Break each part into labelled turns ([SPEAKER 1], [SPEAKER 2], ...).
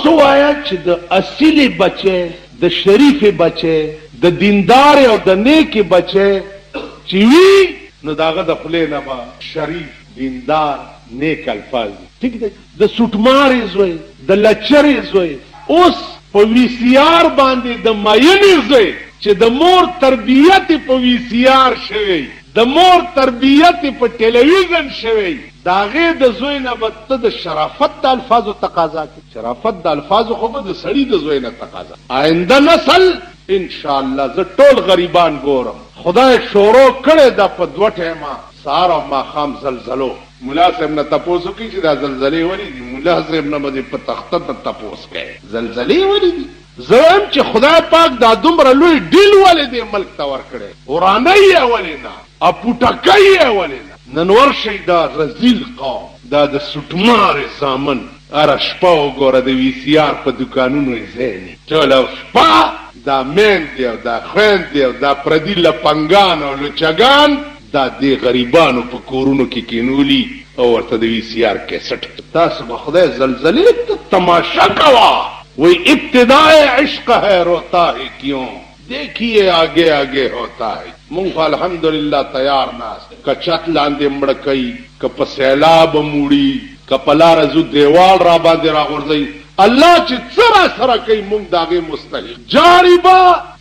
[SPEAKER 1] تاسو وایه چې د اصیل بچی د شریف بچی د دیندار او د نیک بچی چې وي نو داغه د خولې نه به شریف دیندار نیک الفاظ ٹھیک دی. د سوټمارې زوی د لچرې زوی اوس په وی سی آر باندې د ماینې زوی چې د مور تربیت په وی سی آر شوی د مور تربیت په ټلویزیون شوی داغه د زوی نه بته د شرافت د الفاظو تقاضا کوي. شرافت د الفاظو خو د سړی د زوی نه تقاضا. آینده نسل ان شاء الله ز ټول غریبان ګورم. خدای شورو کړي د په دوه ټیمه سار او ماخام زلزلو. مولا صاحب نه تاسو کې چې دا زلزلې ولې دي مولا صاحب نه مده په تخته ته تاسو کې زلزلې ولې دي. زم چې خدای پاک دا دومره لوی ډیل ولې دی ملک ته ور کړي ورانه یې ولې نه اپوټکای یې ولې نه. نن ورشي دا رزیل قوم دا د سټمارې سامان اره شپه وګوره د وی سی آر په دکانونو یې ځینې ټوله شپه دا میندې او دا خویندې او دا پردي لپنګان او لچګان دا د غریبانو په کورونو کې کینولي او ورته د وی سی آر کیسټ. تاسو به خدای زلزلې ته تماشا کوه وہی ابتدائے عشق ہے روتا ہے کیوں دیکھیے آگے آگے ہوتا ہے. مونږ الحمدللہ تیار ناست کچت لاندې مړکئی کپ سیلاب موړي کپلا رزو دیوال را باندې را غورځي الله چې سره سره کوي مونږ داغه مستحق جاری با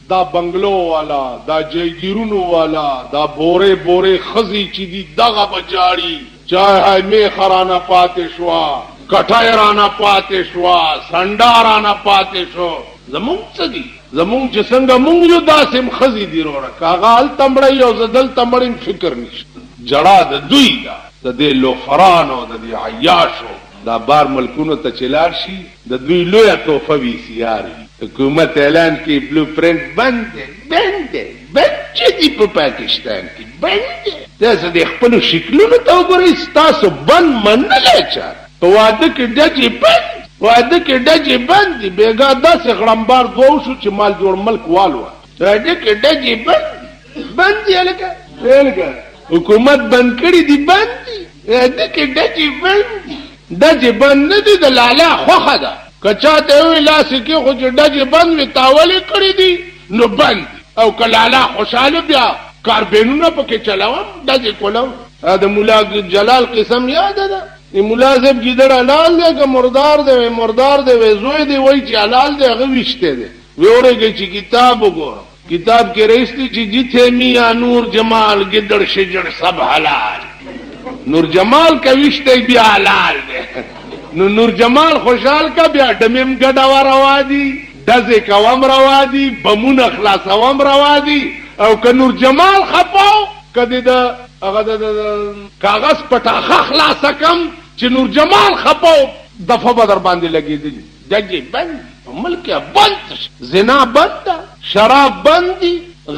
[SPEAKER 1] دا بنگلو والا دا جیگیرونو والا دا بوره بوره خزی چې دی دغه بجاری چای می خرانه پاتې شوا کټای رانه پاتې شوا سندارانا پاتې شو. زمونږ څه دي زمونږ چې څنګه مونږ یو داسې خزي دي وروره کاغال تمړی او زدل تمړین فکر نشته. جړه د دوی دا د دې لوفرانو د دې عیاشو دا بار ملکونو ته چلار شي د دوی لویه توفه وی سی آر. حکومت اعلان کی بلو پرنٹ بند چې دی په پاکستان کې بند. تاسو د خپل شکلونو ته وګورئ تاسو بند منلای چا په واده کې ډجې بند واده کې ډجې بند دي بیګا داسې غړمبار دوه شو چې مال جوړ ملک والوه واده کې ډجې بند دي هلکه حکومت بند کړي دي بند دي واده کې ډجې بند دي. ډجې بند نه دي د لالا خوښه ده که چا ته وایي لاسې کې خو چې ډجې بند وي تا ولې کړي دي نو بند دي او که لالا خوشحاله بیا کاربینونه پکې چلاوم ډجې کولم. د مولا جلال قسم یاده ده مولا صاحب ګیدړ حلال دی که مردار دی مردار دی زوی دی وای چې حلال دی هغه وشته دی ویورېږي چې کتاب وګورم کتاب کې رئیس دی چې جتھے میاں نور جمال ګیدړ شجر سب حلال. نور جمال کا وشته بیا حلال دی نو نور جمال خوشحال کا بیا ډمیم ګډا روا دي دزې کوم روا دي بمونه خلاصوم روا دي او که نور جمال خپاو کدی د هغه د کاغذ پټاخه خلاص کم چې نور جمال خپاو دفعه بدر باندې لګېدلی دجې بند ملک بند زنا بند شراب بند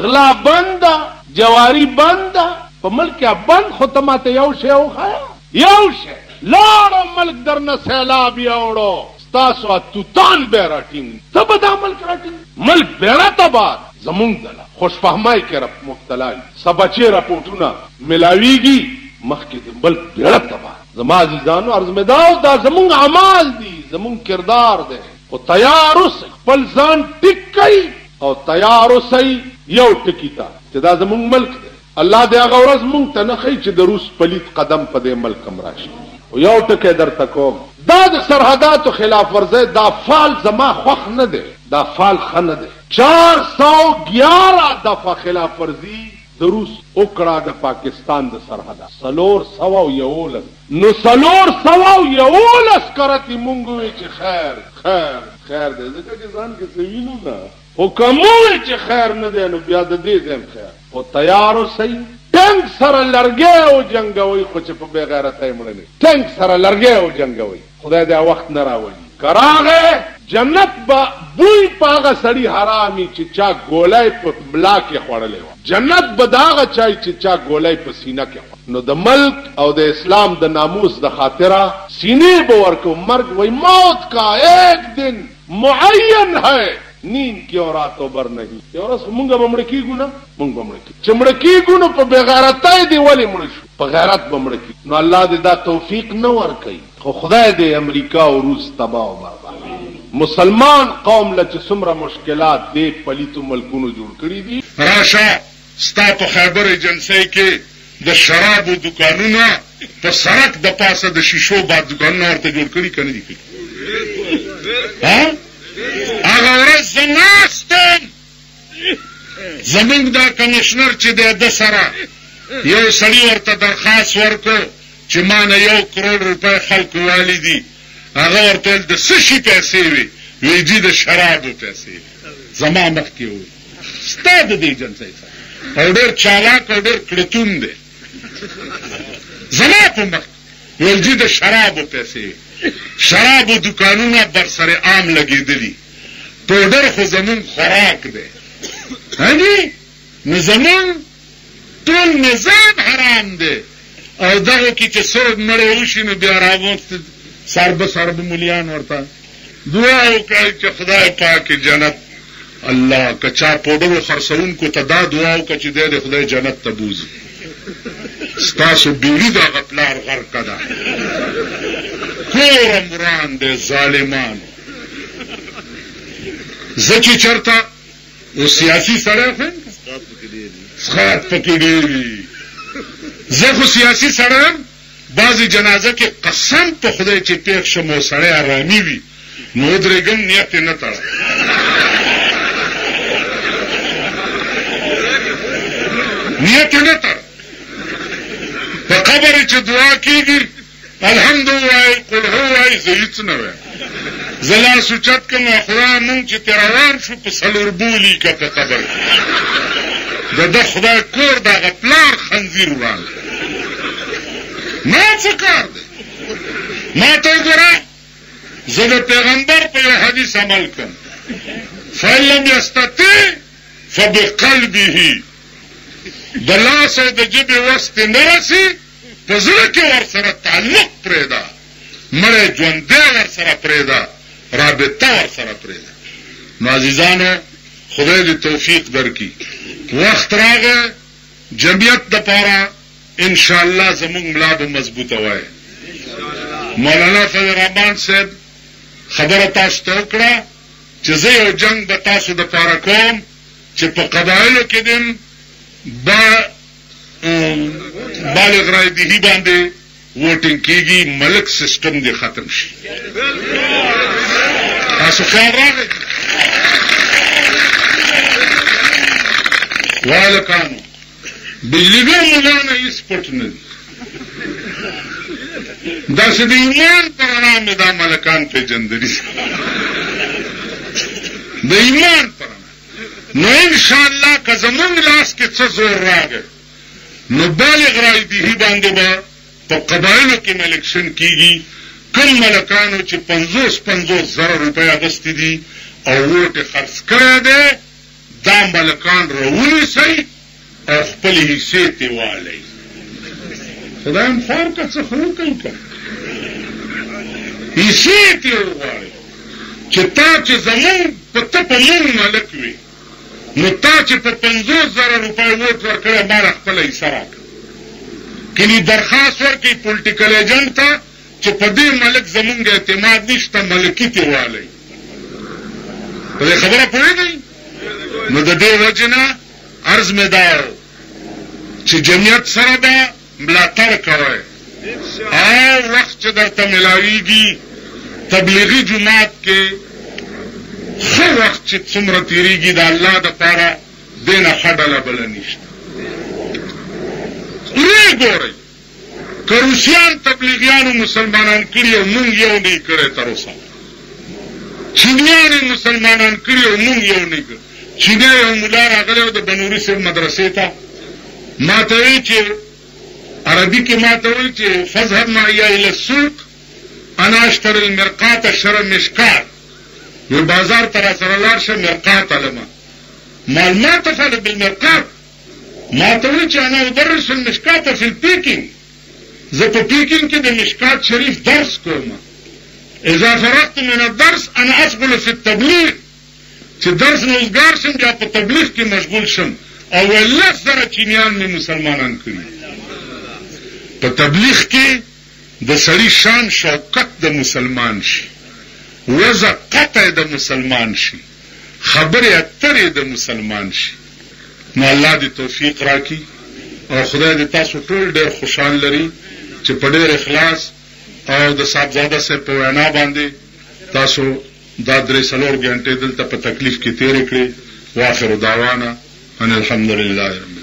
[SPEAKER 1] غلا بند جواری بند په ملک بند خو ته ماته یو شی وښایه یو شی لاړو ملک درنه سیلاب یوړو ستاسو توتان به راټینګ ته به دا ملک راټینګ ملک بیره تباد زمونږ دله خوشفهمۍ کې مبتلا سبچې راپورټونه ملاویږي مخکې د ملک بیړه تباه. زما عزیزانو عرض مې دا زمونږ اعمال دي زمونږ کردار دی خو تیار اوسئ خپل ځان ټیک کئ او تیار اوسئ یو ټکي ته چې دا زمونږ ملک دی. الله دې هغه ورځ مونږ ته نه ښیي چې د روس پلیت قدم په دې ملک هم راشي. او یو ټکی درته کوم دا د سرحداتو خلاف ورزۍ دا فال زما خوښ نه دی دا فال ښه نه دی. 411 دفعه خلاف ورزي د روس وکړه د پاکستان د سرحده 311 نو 311 کرتی مونږ وی چې خیر خیر خیر دې ځکه چې ځان کې سوینو نه او کوم چې خیر نه دی نو بیا د دې زم خیر او تیار اوسئ. ټنګ سره لرګی او جنګوي خو چې په بې غیرتۍ مړه نه ټنګ سره لرګی او جنګوي خدای دې وخت نه راولي. کراغه جنت با بوی پاغه سړی حرامي چې چا ګولای په بلا کې خوړلې و جنت به داغه چای چې چا ګولای په سینه کې نو د ملک او د اسلام د ناموس د خاطره سینې به ورکو. مرګ وای موت کا ایک دن معین ہے نیند کی اور راتوں بر نہیں. یو ورځ مونږ به مړه کېږو نه مونږ به مړه کېږو چې مړه کېږو نو په بېغیرتۍ دې ولې مړه شو په غیرت به مړه کېږو. نو الله دې دا توفیق نه ورکوي خو خدای دې امریکا او روس تباه او برباد مسلمان قوم له چې څومره مشکلات دې پلیتو ملکونو جوړ کړي دي.
[SPEAKER 2] راشه ستا په خیبر ایجنسۍ کې د شرابو دکانونه په سړک د پاسه د شیشو بعد دکانونه ورته جوړ کړي که نه دي کړي؟ هغه ورځ زه ناستم، زمونږ دا کمیشنر چې دی ده سره یو سړي ورته درخواست ورکړ چې ما نه 1 کروڑ روپۍ خلکو والی دي. هغه ورته ویل د څه شي پیسې وي؟ وی جي د شرابو پیسې وي. زما مخکې وویل ستا د دې ایجنسۍ سره او ډېر چالاک او ډېر کړتون دی. زما په مخکې ویل جي د شرابو پیسې وي. شرابو دکانونه بر سر عام لګېدلي. پوډر خو زمونږ خوراک دی. هني نو زمونږ ټول نظام حرام دی او دغه کې چې څوک مړی وشي نو بیا راوست سربه مولیان ورته دعا وکړئ چې خدای پاک جنت الله که چا پوډرو خرڅوونکو ته دا دعا وکړه چې دی د خدای جنت ته بوځي. ستاسو بیړي دغه پلار غرقه ده، کور مران دی ظالمانو. زه چې چېرته او سیاسي سړی خو سخات پکې ډېر وي. زه خو سیاسي سړی یم، بعضې جنازه کې قسم په خدای چې پېښ شم او سړی ارامي وي نو ودرېږم نیت یې نه تړه. نیت یې نه تړه. په قبر چې دعا کېږي الحمد ووایي قل هو وایي زه هېڅ نه وایم. زه لاس اوچت کړم خدایه مونږ چې ترې روان شو په څلوربولي که په قبر کې د ده خدای کور دغه پلار خنځیر وړاندې ما څه کار دی؟ ما ته وګوره زه د پیغمبر په یو حدیث عمل کوم فإن لم یستطع فبقلبه. د لاس او د ژبې وس ته نه رسي په زړه کې ورسره تعلق پرېږده. مړی ژوندی ورسره پرېږده، رابطه ورسره پرېږده. نو عزیزانو خدای دې توفیق درکړي. وخت راغی جمعیت دپاره انشاءالله زمونږ ملا به مضبوطه وایي. مولانا فضل الرحمن صاحب خبره تاسو ته وکړه چې زه یو جنګ به تاسو دپاره کوم چې په قبایلو کې دم بالغ رای دهي باندې ووټینګ کېږي، ملک سسټم دې ختم شي. تاسو خیال راغی؟ والکانو بجلیګر مولانا هېڅ پټ نه دي. داسې د ایمان په رڼا مې دا ملکان پېژندلي، د ایمان په رڼا. نو انشاءالله که زمونږ لاس کې څه زور راغی نو بالغ رای دهي باندې به په قبایلو کې الیکشن کېږي. کوم ملکانو چې 50,000 روپۍ اخیستې دي او ووټ یې خرڅ کړی دی دا ملکان راونیسئ او خپلې حصې ترې والئ. خدای هم خوار که څه خو وکړئ که حصې ترې وغواړئ چې تا چې زمونږ ته په مونږ ملک وي نو تا چې په 50,000 روپۍ ووټ ورکړی ما له خپله حصه راکړه. کني درخواست ورکړئ پولیټیکل ایجنټ ته چې په دې ملک زمونږ اعتماد نشته، ملکي ترې والئ. په دې خبره پوهېږئ؟ نو د دې وجې نه عرض مې دا چې جمعیت سره به ملاتړ کوئ او وخت چې درته ملاویږي تبلیغي جماعت کې ښه وخت چې څومره تېرېږي د الله دپاره دې نه ښه ډله بله نشته. ویې ګورئ که روسیان تبلیغیانو مسلمانان کړي او مونږ یو نه یې کړی تر اوسه، چینیان یې مسلمانان کړي او مونږ یو نه یې کړی. چینی یو ملا راغلی و د بنوري صاحب مدرسې ته ما ته وایي چې عربي کې ما ته وایي چې فاذهب معي الى السوق انا اشتري المرقاة شر مشکات. یو بازار ته راسره لاړ شه مرقات علمه مال ما تفعل بالمرقات. ما ته وایي چې انا ادرس المشکات في البيكينج. زه په پیکینګ کې د مشکات شریف درس کوم. اذا فرغت من الدرس انا اشغل في التبلیغ. چې درس نه اوزګار شم بیا په تبلیغ کې مشغول شم. او 10,000 چینیان مې مسلمانان کړي. په تبلیغ کې د سړي شان شوکت د مسلمان شي، وضع قطع د مسلمان شي، خبرې اترې د مسلمان شي. نو الله دې توفیق راکړي او خدای دې تاسو ټول ډېر خوشحال لري چې په ډېر اخلاص او د صاحبزاده صاحب په وینا باندې تاسو دا 3-4 غنټې دلته په تکلیف کې تېرې کړې. واخر دعوانا ان الحمد لله.